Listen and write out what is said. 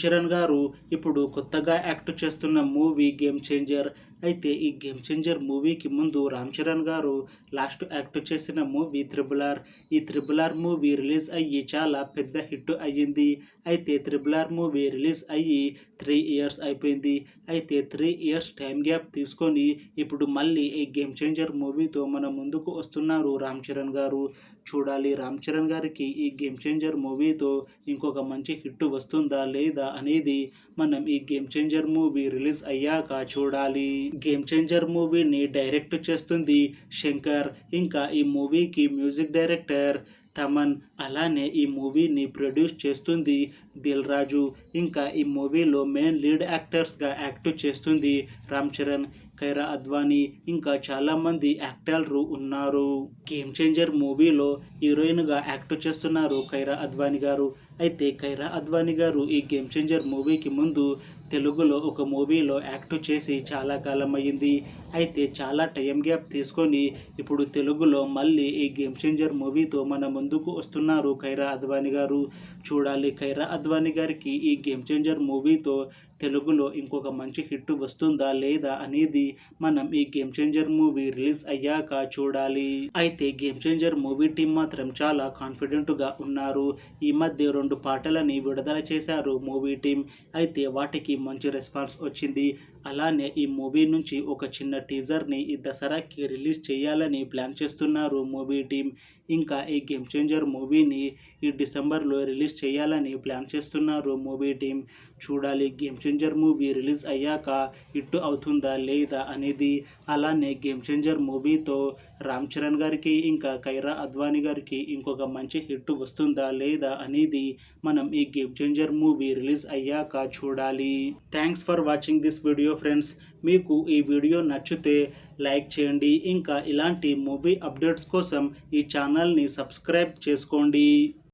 చరణ్ గారు ఇప్పుడు కొత్తగా యాక్ట్ చేస్తున్న మూవీ గేమ్ చేంజర్. అయితే ఈ గేమ్ చేంజర్ మూవీకి ముందు రామ్ చరణ్ గారు లాస్ట్ యాక్ట్ చేసిన మూవీ త్రిబుల్ ఆర్. ఈ త్రిబుల్ ఆర్ మూవీ రిలీజ్ అయ్యి చాలా పెద్ద హిట్ అయ్యింది. అయితే త్రిబుల్ ఆర్ మూవీ రిలీజ్ అయ్యి 3 ఇయర్స్ అయిపోయింది. అయితే 3 ఇయర్స్ టైం గ్యాప్ తీసుకొని ఇప్పుడు మళ్ళీ ఈ గేమ్ చేంజర్ మూవీతో మన ముందుకు వస్తున్నారు రామ్ చరణ్ గారు. చూడాలి రామ్ చరణ్ గారికి ఈ గేమ్ చేంజర్ మూవీతో ఇంకొక మంచి హిట్ వస్తుందా లేదా అనేది మనం ఈ గేమ్ చేంజర్ మూవీ రిలీజ్ అయ్యాక చూడాలి. గేమ్ చేంజర్ మూవీని డైరెక్ట్ చేస్తుంది శంకర్. ఇంకా ఈ మూవీకి మ్యూజిక్ డైరెక్టర్ తమన్. అలానే ఈ మూవీని ప్రొడ్యూస్ చేస్తుంది దిల్ రాజు. ఇంకా ఈ మూవీలో మెయిన్ లీడ్ యాక్టర్స్గా యాక్ట్ చేస్తుంది రామ్ చరణ్, కైరా అద్వానీ, ఇంకా చాలామంది యాక్టర్లు ఉన్నారు. గేమ్ చేంజర్ మూవీలో హీరోయిన్గా యాక్ట్ చేస్తున్నారు కైరా అద్వానీ గారు. అయితే కైరా అద్వానీ గారు ఈ గేమ్ చేంజర్ మూవీకి ముందు తెలుగులో ఒక మూవీలో యాక్ట్ చేసి చాలా కాలం అయ్యింది. అయితే చాలా టైం గ్యాప్ తీసుకొని ఇప్పుడు తెలుగులో మళ్ళీ ఈ గేమ్ చేంజర్ మూవీతో మన ముందుకు వస్తున్నారు కైరా అద్వానీ గారు. చూడాలి కైరా అద్వానీ గారికి ఈ గేమ్ చేంజర్ మూవీతో తెలుగులో ఇంకొక మంచి హిట్ వస్తుందా లేదా అనేది మనం ఈ గేమ్ చేంజర్ మూవీ రిలీజ్ అయ్యాక చూడాలి. అయితే గేమ్ చేంజర్ మూవీ టీం మాత్రం చాలా కాన్ఫిడెంట్గా ఉన్నారు. ఈ మధ్య 2 పాటలని విడుదల చేశారు మూవీ టీం. అయితే వాటికి మంచి రెస్పాన్స్ వచ్చింది. అలానే ఈ మూవీ నుంచి ఒక చిన్న టీజర్ని ఈ దసరాకి రిలీజ్ చేయాలని ప్లాన్ చేస్తున్నారు మూవీ టీం. ఇంకా ఈ గేమ్ చేంజర్ మూవీని ఈ డిసెంబర్లో రిలీజ్ చేయాలని ప్లాన్ చేస్తున్నారు మూవీ టీం. చూడాలి గేమ్ చేంజర్ మూవీ రిలీజ్ అయ్యాక హిట్ అవుతుందా లేదా అనేది. అలానే గేమ్ చేంజర్ మూవీతో రామ్ చరణ్ గారికి ఇంకా కైరా అద్వానీ గారికి ఇంకొక మంచి హిట్ వస్తుందా లేదా అనేది మనం ఈ గేమ్ చేంజర్ మూవీ రిలీజ్ అయ్యాక చూడాలి. Thanks for watching this video friends. మీకు ఈ వీడియో నచ్చితే లైక్ చేయండి. ఇంకా ఇలాంటి మూవీ అప్డేట్స్ కోసం ఈ ఛానల్ని సబ్స్క్రైబ్ చేసుకోండి.